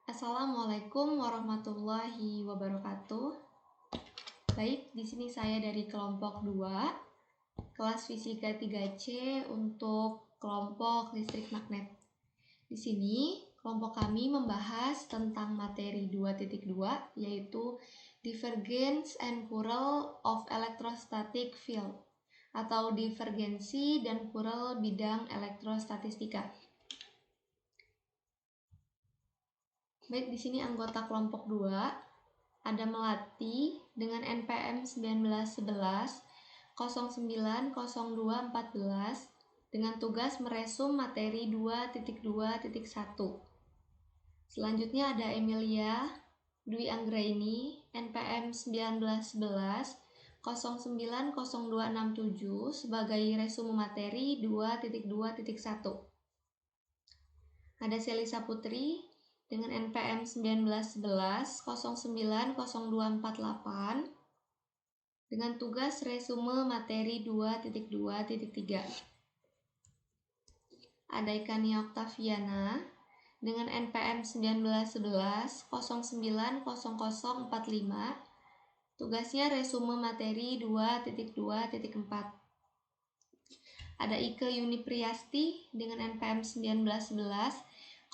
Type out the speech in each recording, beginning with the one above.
Assalamualaikum warahmatullahi wabarakatuh. Baik, di sini saya dari kelompok 2, kelas fisika 3C untuk kelompok listrik magnet. Di sini kelompok kami membahas tentang materi 2.2 yaitu Divergence and Curl of Electrostatic Field atau divergensi dan curl bidang elektrostatistika. Baik, di sini anggota kelompok 2 ada Melati dengan NPM 1911 090214 dengan tugas meresum materi 2.2.1. Selanjutnya ada Emilia Dwi Anggraini NPM 1911 090267 sebagai resume materi 2.2.1. Ada Selisa Putri dengan NPM 1911 090248 dengan tugas resume materi 2.2.3. Ada Ikania Oktaviana dengan NPM 1911 090045 tugasnya resume materi 2.2.4. Ada Ike Yuni Priyasti dengan NPM 1911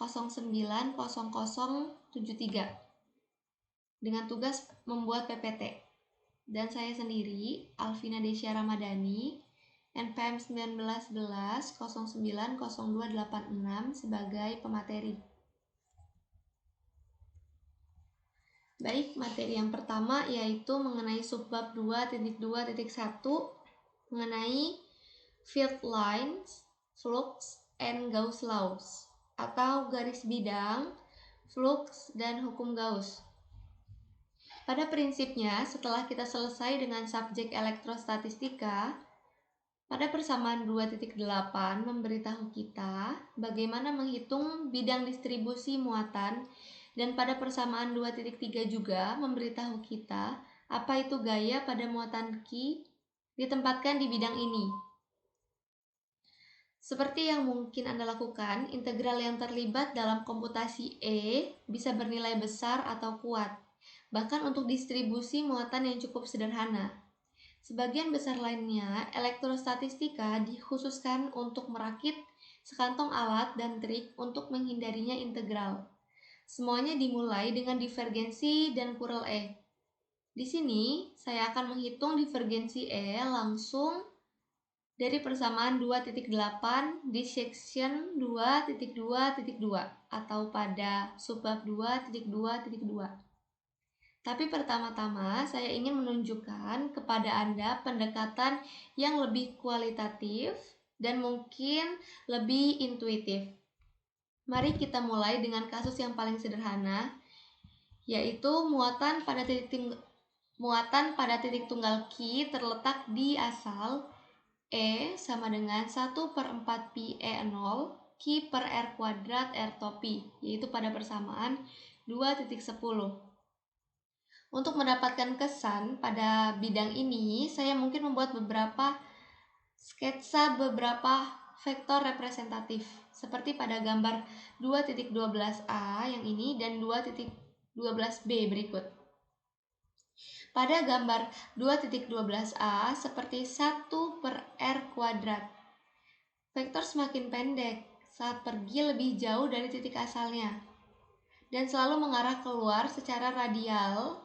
090073 dengan tugas membuat PPT. Dan saya sendiri, Alvina Desya Ramadhani, NPM 1911 090286 sebagai pemateri. Baik, materi yang pertama yaitu mengenai subbab 2.2.1 mengenai field lines, flux, and Gauss laws atau garis bidang, flux, dan hukum Gauss. Pada prinsipnya, setelah kita selesai dengan subjek elektrostatistika, pada persamaan 2.8 memberitahu kita bagaimana menghitung bidang distribusi muatan, dan pada persamaan 2.3 juga memberitahu kita apa itu gaya pada muatan Q ditempatkan di bidang ini. Seperti yang mungkin Anda lakukan, integral yang terlibat dalam komputasi E bisa bernilai besar atau kuat, bahkan untuk distribusi muatan yang cukup sederhana. Sebagian besar lainnya, elektrostatistika dikhususkan untuk merakit sekantong alat dan trik untuk menghindarinya integral. Semuanya dimulai dengan divergensi dan curl E. Di sini, saya akan menghitung divergensi E langsung dari persamaan 2.8 di section 2.2.2 atau pada subbab 2.2.2. Tapi pertama-tama saya ingin menunjukkan kepada Anda pendekatan yang lebih kualitatif dan mungkin lebih intuitif. Mari kita mulai dengan kasus yang paling sederhana, yaitu muatan pada titik tunggal Q terletak di asal E sama dengan 1/4 pi E0 Q per R kuadrat R topi, yaitu pada persamaan 2.10. Untuk mendapatkan kesan pada bidang ini, saya mungkin membuat beberapa sketsa beberapa vektor representatif, seperti pada gambar 2.12a yang ini dan 2.12b berikut. Pada gambar 2.12a seperti 1/R kuadrat. Vektor semakin pendek saat pergi lebih jauh dari titik asalnya dan selalu mengarah keluar secara radial.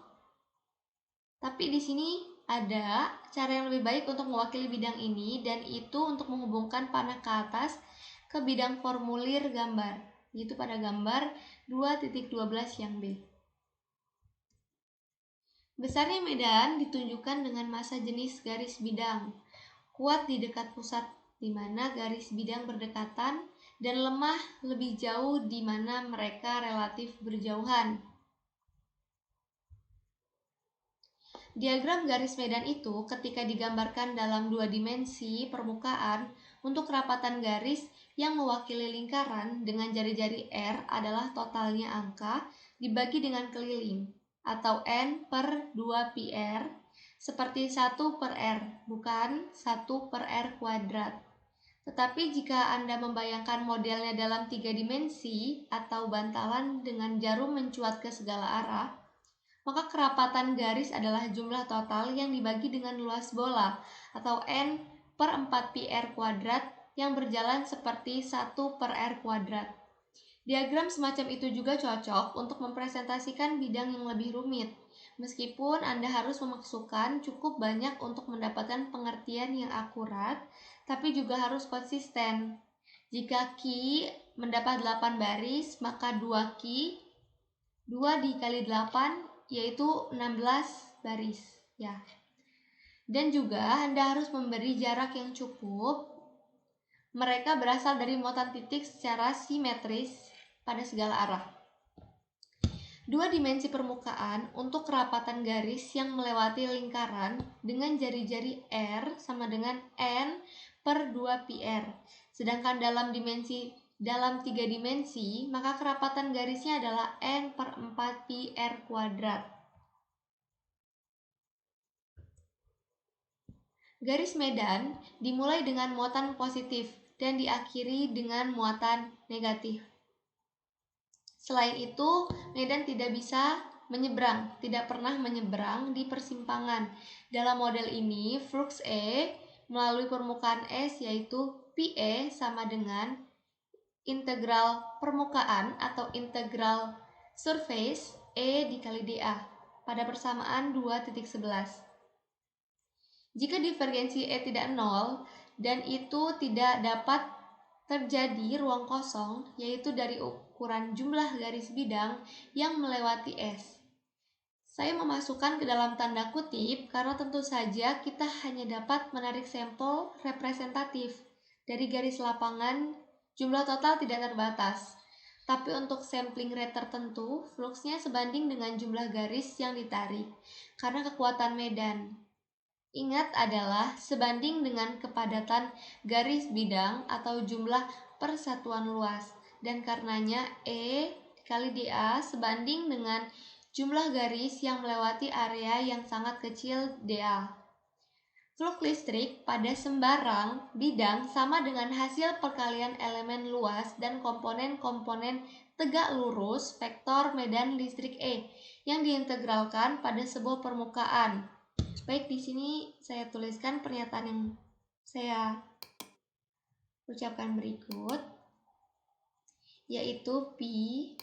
Tapi di sini ada cara yang lebih baik untuk mewakili bidang ini, dan itu untuk menghubungkan panah ke atas ke bidang formulir gambar, yaitu pada gambar 2.12 yang B. Besarnya medan ditunjukkan dengan massa jenis garis bidang, kuat di dekat pusat di mana garis bidang berdekatan, dan lemah lebih jauh di mana mereka relatif berjauhan. Diagram garis medan itu ketika digambarkan dalam 2 dimensi permukaan untuk kerapatan garis yang mewakili lingkaran dengan jari-jari R adalah totalnya angka dibagi dengan keliling, atau N per 2 pi R, seperti 1/R, bukan 1/R kuadrat. Tetapi jika Anda membayangkan modelnya dalam 3 dimensi atau bantalan dengan jarum mencuat ke segala arah, maka kerapatan garis adalah jumlah total yang dibagi dengan luas bola atau N per 4 pi R kuadrat yang berjalan seperti 1 per R kuadrat. Diagram semacam itu juga cocok untuk mempresentasikan bidang yang lebih rumit, meskipun Anda harus memasukkan cukup banyak untuk mendapatkan pengertian yang akurat, tapi juga harus konsisten. Jika Q mendapat 8 baris, maka 2 Q 2 dikali 8 yaitu 16 baris ya. Dan juga Anda harus memberi jarak yang cukup. Mereka berasal dari muatan titik secara simetris pada segala arah. Dua dimensi permukaan untuk kerapatan garis yang melewati lingkaran dengan jari-jari R sama dengan N per 2 pi R. Sedangkan dalam 3 dimensi, maka kerapatan garisnya adalah N per 4 pi R kuadrat. Garis medan dimulai dengan muatan positif dan diakhiri dengan muatan negatif. Selain itu, medan tidak bisa menyeberang, tidak pernah menyeberang di persimpangan. Dalam model ini, flux E melalui permukaan S yaitu PE sama dengan integral permukaan atau integral surface E dikali dA pada persamaan 2.11. Jika divergensi E tidak nol dan itu tidak dapat terjadi ruang kosong, yaitu dari ukuran jumlah garis bidang yang melewati S. Saya memasukkan ke dalam tanda kutip karena tentu saja kita hanya dapat menarik sampel representatif dari garis lapangan, jumlah total tidak terbatas. Tapi untuk sampling rate tertentu, fluxnya sebanding dengan jumlah garis yang ditarik karena kekuatan medan. Ingat adalah sebanding dengan kepadatan garis bidang atau jumlah persatuan luas, dan karenanya E kali dA sebanding dengan jumlah garis yang melewati area yang sangat kecil dA. Flux listrik pada sembarang bidang sama dengan hasil perkalian elemen luas dan komponen-komponen tegak lurus vektor medan listrik E yang diintegralkan pada sebuah permukaan. Baik, di sini saya tuliskan pernyataan yang saya ucapkan berikut, yaitu PE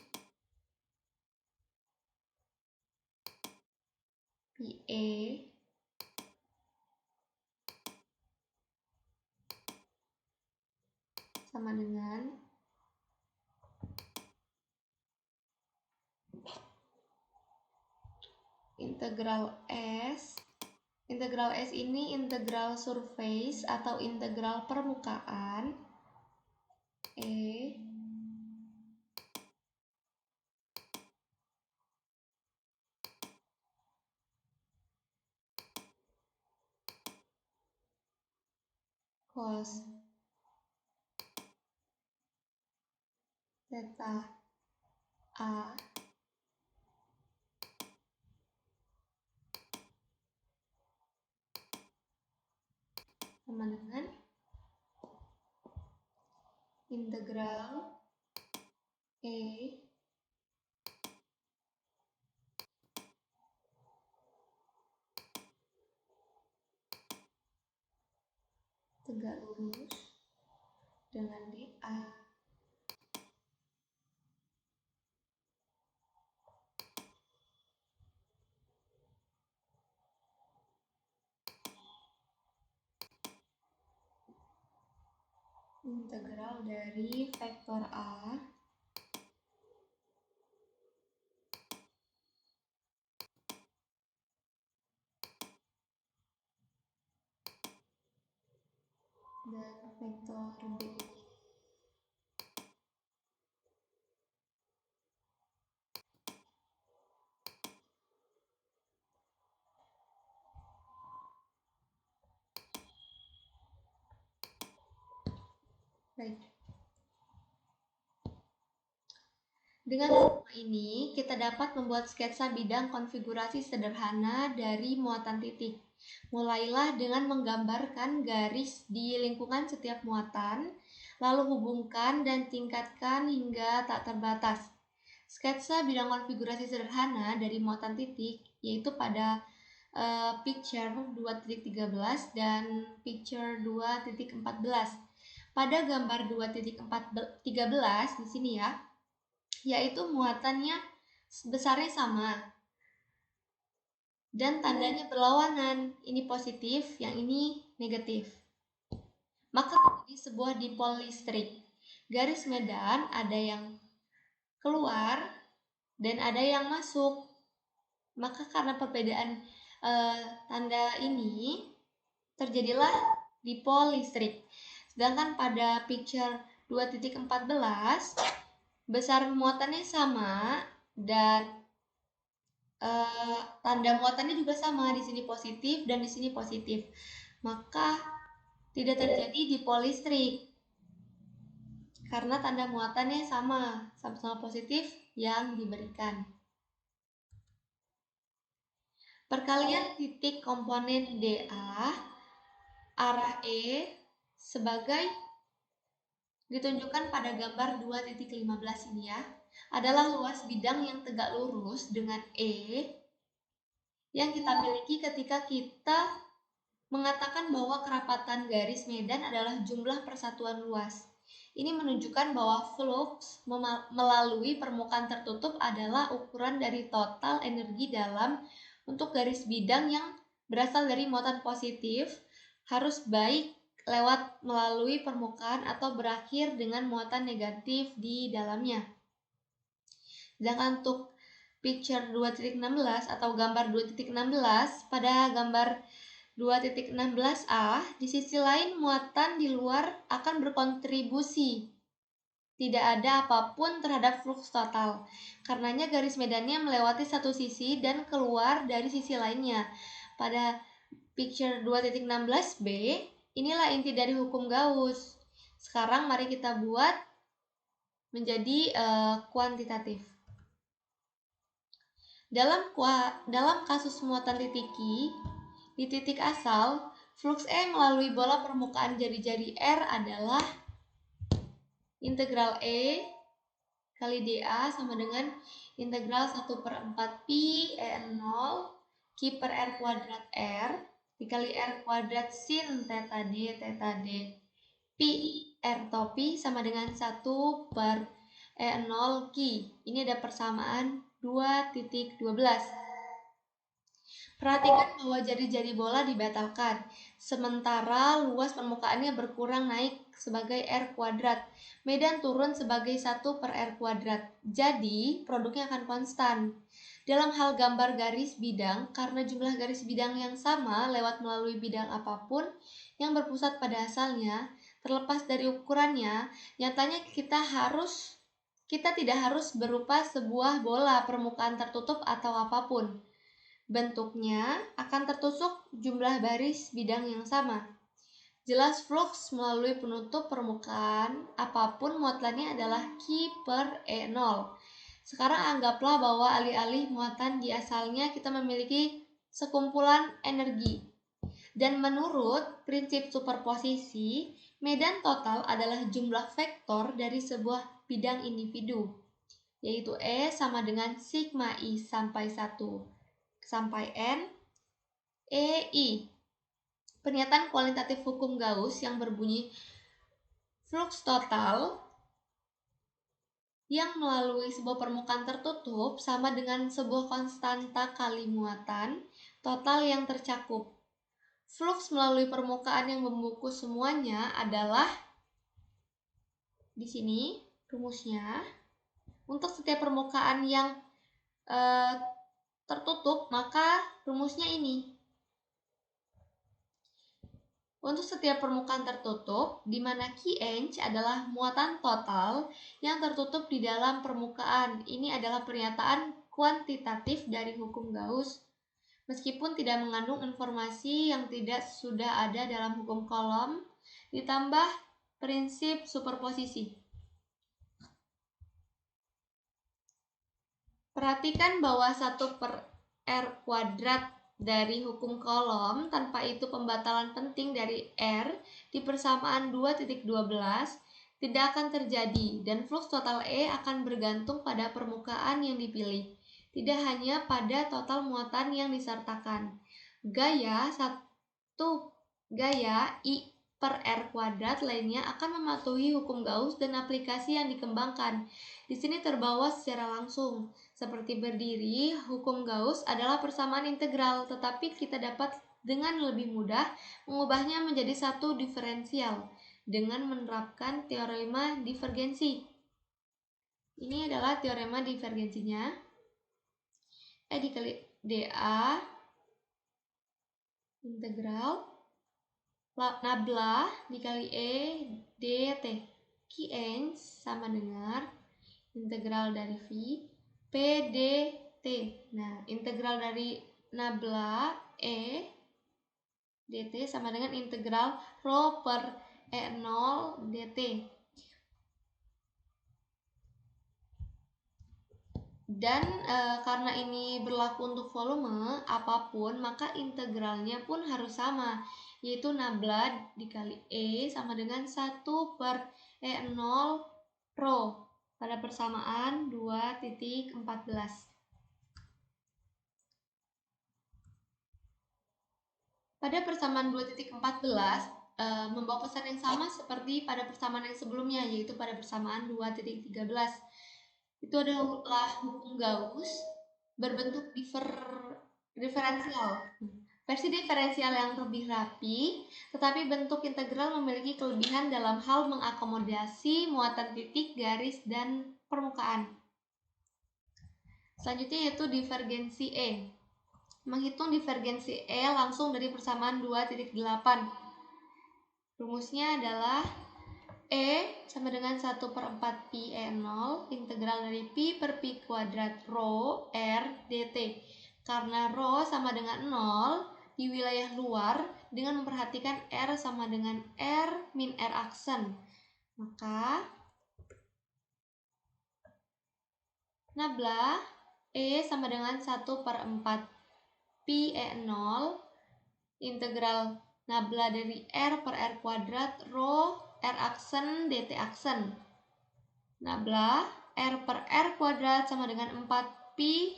sama dengan integral S. Integral S ini integral surface atau integral permukaan E cos theta A sama dengan integral E tegak lurus dengan dA integral dari vektor A dan vektor B. Baik. Dengan semua ini, kita dapat membuat sketsa bidang konfigurasi sederhana dari muatan titik. Mulailah dengan menggambarkan garis di lingkungan setiap muatan, lalu hubungkan dan tingkatkan hingga tak terbatas. Sketsa bidang konfigurasi sederhana dari muatan titik, yaitu pada picture 2.13 dan picture 2.14. Pada gambar 2.13 di sini ya, yaitu muatannya besarnya sama dan tandanya berlawanan, ini positif, yang ini negatif. Maka terjadi sebuah dipol listrik. Garis medan ada yang keluar dan ada yang masuk. Maka karena perbedaan tanda ini, terjadilah dipol listrik. Sedangkan pada picture 2.14 besar muatannya sama dan tanda muatannya juga sama, di sini positif dan di sini positif. Maka tidak terjadi dipol listrik karena tanda muatannya sama-sama positif yang diberikan. Perkalian titik komponen DA arah E sebagai ditunjukkan pada gambar 2.15 ini ya, adalah luas bidang yang tegak lurus dengan E yang kita miliki ketika kita mengatakan bahwa kerapatan garis medan adalah jumlah persatuan luas. Ini menunjukkan bahwa flux melalui permukaan tertutup adalah ukuran dari total energi dalam untuk garis bidang yang berasal dari muatan positif harus baik lewat melalui permukaan atau berakhir dengan muatan negatif di dalamnya. Sedangkan untuk picture 2.16 atau gambar 2.16, pada gambar 2.16a, di sisi lain muatan di luar akan berkontribusi. Tidak ada apapun terhadap flux total. Karenanya garis medannya melewati satu sisi dan keluar dari sisi lainnya. Pada picture 2.16b, inilah inti dari hukum Gauss. Sekarang mari kita buat menjadi kuantitatif. Dalam kasus muatan titiki, di titik asal, flux E melalui bola permukaan jari-jari R adalah integral E kali dA sama dengan integral 1/4 pi E0 Q per R kuadrat R dikali R kuadrat sin theta D pi R topi sama dengan 1/E0 Q. Ini ada persamaan 2.12. Perhatikan bahwa jari-jari bola dibatalkan, sementara luas permukaannya berkurang naik sebagai R kuadrat. Medan turun sebagai 1/R kuadrat. Jadi, produknya akan konstan. Dalam hal gambar garis bidang, karena jumlah garis bidang yang sama lewat melalui bidang apapun yang berpusat pada asalnya, terlepas dari ukurannya, nyatanya kita tidak harus berupa sebuah bola permukaan tertutup atau apapun. Bentuknya akan tertusuk jumlah baris bidang yang sama. Jelas flux melalui penutup permukaan apapun muatannya adalah Q per E0. Sekarang anggaplah bahwa alih-alih muatan di asalnya kita memiliki sekumpulan energi. Dan menurut prinsip superposisi, medan total adalah jumlah vektor dari sebuah bidang individu, yaitu E sama dengan sigma I sampai 1 sampai N EI. Pernyataan kualitatif hukum Gauss yang berbunyi flux total yang melalui sebuah permukaan tertutup sama dengan sebuah konstanta kali muatan total yang tercakup. Flux melalui permukaan yang membungkus semuanya adalah di sini rumusnya. Untuk setiap permukaan yang tertutup, maka rumusnya ini. Untuk setiap permukaan tertutup, di mana Qn adalah muatan total yang tertutup di dalam permukaan. Ini adalah pernyataan kuantitatif dari hukum Gauss, meskipun tidak mengandung informasi yang tidak sudah ada dalam hukum Coulomb, ditambah prinsip superposisi. Perhatikan bahwa 1 per R kuadrat dari hukum kolom tanpa itu pembatalan penting dari R di persamaan 2.12 tidak akan terjadi dan flux total E akan bergantung pada permukaan yang dipilih, tidak hanya pada total muatan yang disertakan. Gaya I per R kuadrat lainnya akan mematuhi hukum Gauss dan aplikasi yang dikembangkan. Di sini terbawa secara langsung. Seperti berdiri, hukum Gauss adalah persamaan integral, tetapi kita dapat dengan lebih mudah mengubahnya menjadi satu diferensial dengan menerapkan teorema divergensi. Ini adalah teorema divergensinya. E dikali dA integral nabla dikali E dt. Qn sama dengan integral dari V P dt. Nah, integral dari nabla E dt sama dengan integral rho per E0 dt. Dan karena ini berlaku untuk volume apapun, maka integralnya pun harus sama, yaitu nabla dikali E sama dengan 1 per E0 rho pada persamaan 2.14. Pada persamaan 2.14 membawa pesan yang sama seperti pada persamaan yang sebelumnya, yaitu pada persamaan 2.13. Itu adalah hukum Gauss berbentuk diferensial. Versi diferensial yang lebih rapi, tetapi bentuk integral memiliki kelebihan dalam hal mengakomodasi muatan titik, garis, dan permukaan. Selanjutnya yaitu divergensi E. Menghitung divergensi E langsung dari persamaan 2.8. Rumusnya adalah E sama dengan 1 per 4 pi E0 integral dari pi per pi kuadrat rho R dt. Karena rho sama dengan 0 di wilayah luar dengan memperhatikan R sama dengan R min R aksen, maka nabla E sama dengan 1 per 4 pi E0 integral nabla dari R per R kuadrat rho R aksen dt aksen. Nabla R per R kuadrat sama dengan 4 pi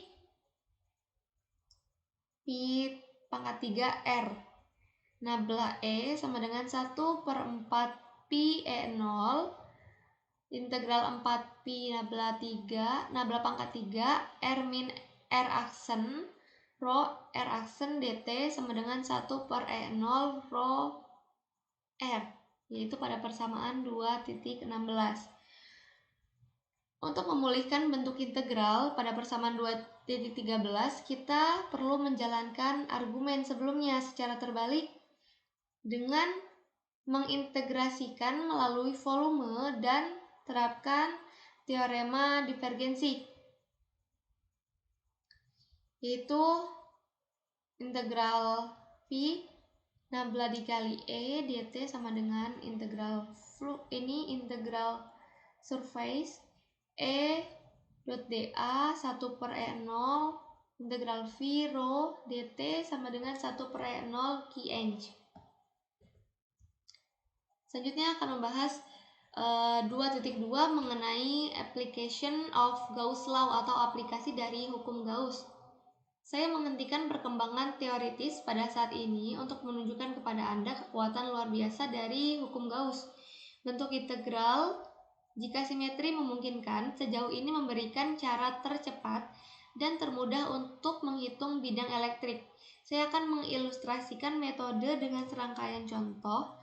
pangkat 3 R. Nabla E sama dengan 1 per 4 pi E0 integral 4 pi nabla 3 nabla pangkat 3 R min R aksen rho R aksen dt sama dengan 1 per E0 rho R, yaitu pada persamaan 2.16. Untuk memulihkan bentuk integral pada persamaan 2.13, kita perlu menjalankan argumen sebelumnya secara terbalik dengan mengintegrasikan melalui volume dan terapkan teorema divergensi, yaitu integral V nabla dikali E dt sama dengan integral integral surface E dot dA 1 per E0 integral V rho dt sama dengan 1 per E0 Qn. Selanjutnya akan membahas 2.2 mengenai application of Gauss law atau aplikasi dari hukum Gauss. Saya menghentikan perkembangan teoritis pada saat ini untuk menunjukkan kepada Anda kekuatan luar biasa dari hukum Gauss. Bentuk integral, jika simetri memungkinkan, sejauh ini memberikan cara tercepat dan termudah untuk menghitung bidang elektrik. Saya akan mengilustrasikan metode dengan serangkaian contoh.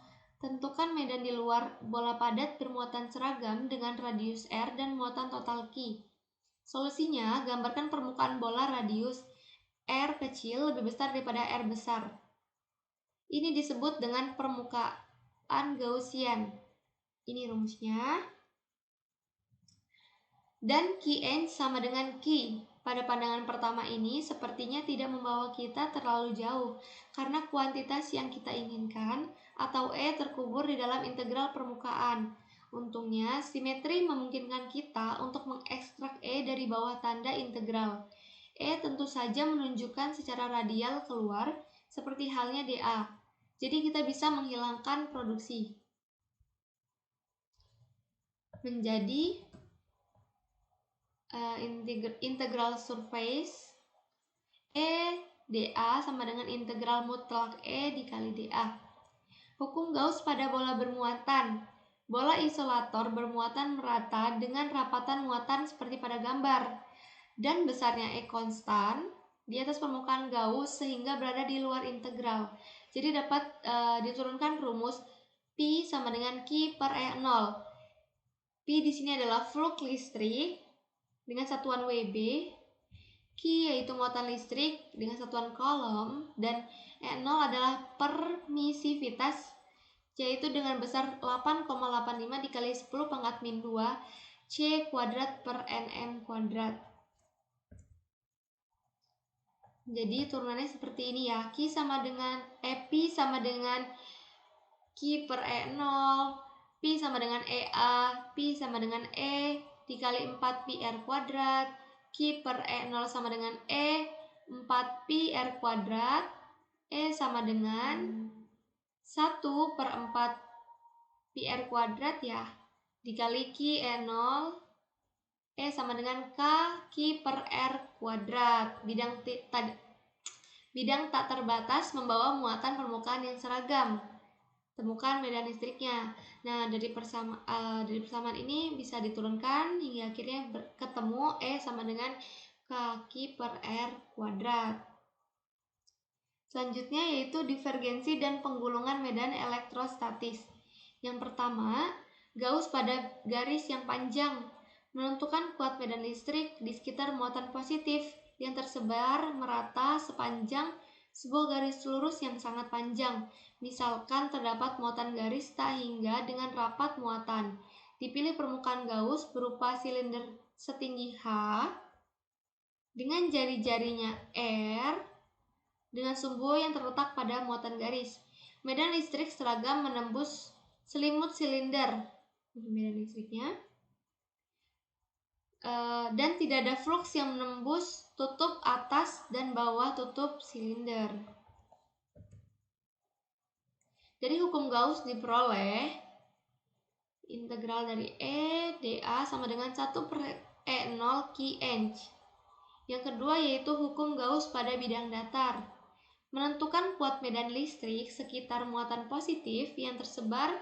Tentukan medan di luar bola padat bermuatan seragam dengan radius R dan muatan total Q. Solusinya, gambarkan permukaan bola radius R kecil lebih besar daripada R besar. Ini disebut dengan permukaan Gaussian. Ini rumusnya. Dan Qn sama dengan Q. Pada pandangan pertama ini sepertinya tidak membawa kita terlalu jauh karena kuantitas yang kita inginkan atau E terkubur di dalam integral permukaan. Untungnya, simetri memungkinkan kita untuk mengekstrak E dari di bawah tanda integral. E tentu saja menunjukkan secara radial keluar, seperti halnya dA. Jadi kita bisa menghilangkan produksi. Menjadi integral surface E dA sama dengan integral mutlak E dikali dA. Hukum Gauss pada bola bermuatan. Bola isolator bermuatan merata dengan rapatan muatan seperti pada gambar. Dan besarnya E konstan di atas permukaan Gauss sehingga berada di luar integral. Jadi dapat diturunkan rumus Pi sama dengan Q per E0. Pi di sini adalah flux listrik dengan satuan Wb, Q yaitu muatan listrik dengan satuan Coulomb, dan E0 adalah permisivitas yaitu dengan besar 8,85 dikali 10 pangkat min 2 C kuadrat per Nm kuadrat. Jadi turunannya seperti ini ya. Pi sama dengan Q per E0, Pi sama dengan EA, Pi sama dengan E dikali 4 pi R kuadrat, Q per E0 sama dengan E 4 pi R kuadrat, E sama dengan 1 per 4 pi R kuadrat ya, dikali Q E0, E sama dengan K Q per R kuadrat. Bidang tak terbatas membawa muatan permukaan yang seragam. Temukan medan listriknya. Nah, dari persamaan ini bisa diturunkan hingga akhirnya ketemu E sama dengan Q per R kuadrat. Selanjutnya yaitu divergensi dan penggulungan medan elektrostatis. Yang pertama, Gauss pada garis yang panjang menentukan kuat medan listrik di sekitar muatan positif yang tersebar merata sepanjang sebuah garis lurus yang sangat panjang. Misalkan terdapat muatan garis tak hingga dengan rapat muatan. Dipilih permukaan Gauss berupa silinder setinggi H dengan jari-jarinya R dengan sumbu yang terletak pada muatan garis. Medan listrik seragam menembus selimut silinder. Medan listriknya. Dan tidak ada flux yang menembus tutup atas dan bawah tutup silinder. Dari hukum Gauss diperoleh integral dari E dA sama dengan 1 per E0 Qinch. Yang kedua yaitu hukum Gauss pada bidang datar. Menentukan kuat medan listrik sekitar muatan positif yang tersebar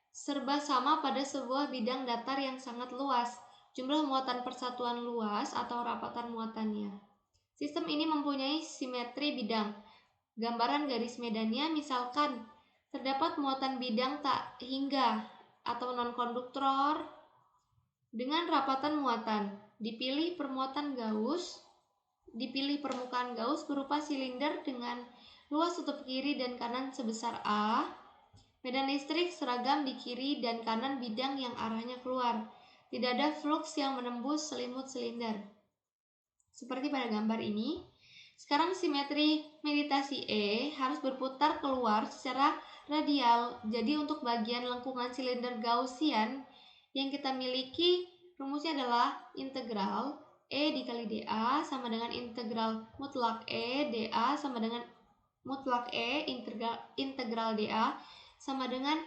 serba sama pada sebuah bidang datar yang sangat luas. Jumlah muatan persatuan luas atau rapatan muatannya. Sistem ini mempunyai simetri bidang. Gambaran garis medannya misalkan terdapat muatan bidang tak hingga atau non-konduktor dengan rapatan muatan. Dipilih permukaan Gauss berupa silinder dengan luas tutup kiri dan kanan sebesar A. Medan listrik seragam di kiri dan kanan bidang yang arahnya keluar. Tidak ada flux yang menembus selimut silinder. Seperti pada gambar ini. Sekarang simetri meditasi E harus berputar keluar secara radial. Jadi untuk bagian lengkungan silinder Gaussian yang kita miliki rumusnya adalah integral E dikali dA sama dengan integral mutlak E dA sama dengan mutlak E integral dA sama dengan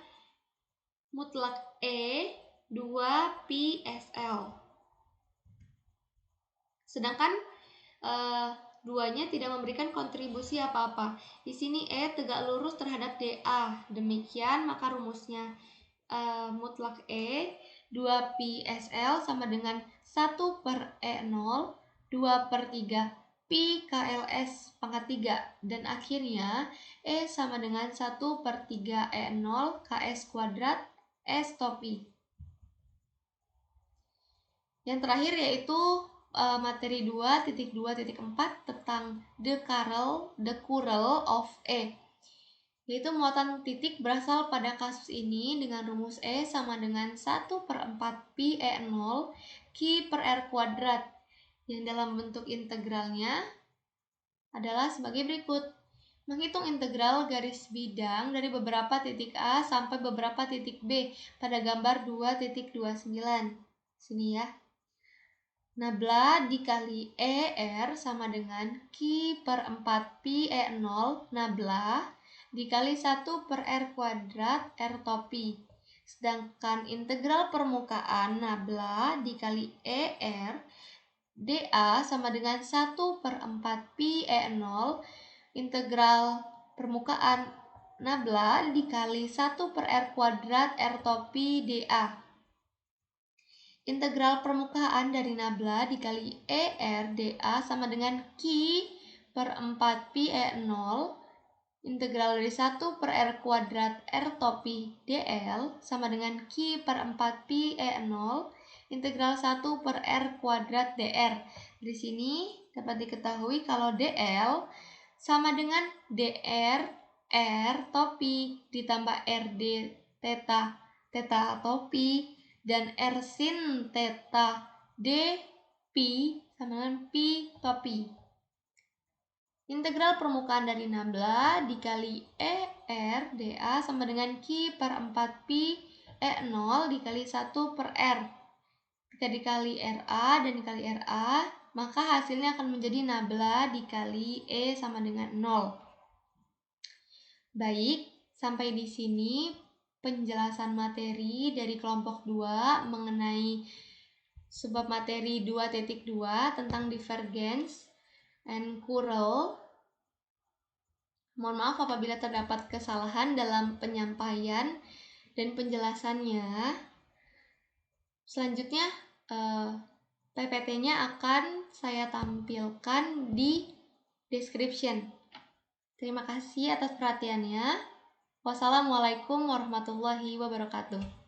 mutlak E 2 pi SL. Sedangkan duanya tidak memberikan kontribusi apa-apa. Di sini E tegak lurus terhadap dA. Demikian maka rumusnya mutlak E 2 pi SL sama dengan 1 per E0 2 per 3 pi KLS pangkat 3. Dan akhirnya E sama dengan 1 per 3 E0 KS kuadrat S topi. Yang terakhir yaitu materi 2.2.4 tentang the curl of E, yaitu muatan titik berasal pada kasus ini dengan rumus E sama dengan 1 per 4 pi E0 Q per R kuadrat, yang dalam bentuk integralnya adalah sebagai berikut. Menghitung integral garis bidang dari beberapa titik A sampai beberapa titik B pada gambar 2.29. Sini ya. Nabla dikali ER sama dengan Q per 4 Pi E0 Nabla dikali 1 per R kuadrat R topi. Sedangkan integral permukaan Nabla dikali ER dA sama dengan 1 per 4 Pi E0 integral permukaan Nabla dikali 1 per R kuadrat R topi dA. Integral permukaan dari Nabla dikali ER dA sama dengan Q per 4 Pi E0 integral dari 1 per R kuadrat R topi dL sama dengan Q per 4 Pi E0 integral 1 per R kuadrat dR. Di sini dapat diketahui kalau dL sama dengan dR R topi ditambah RD theta topi dan R sin theta D pi sama dengan pi topi. Integral permukaan dari Nabla dikali ER dA sama dengan Q per 4 pi E0 dikali 1 per R. Jika dikali RA dan dikali RA, maka hasilnya akan menjadi Nabla dikali E sama dengan 0. Baik, sampai di sini penjelasan materi dari kelompok 2 mengenai subbab materi 2.2 tentang divergence and curl. Mohon maaf apabila terdapat kesalahan dalam penyampaian dan penjelasannya. Selanjutnya PPT-nya akan saya tampilkan di description. Terima kasih atas perhatiannya. Wassalamualaikum warahmatullahi wabarakatuh.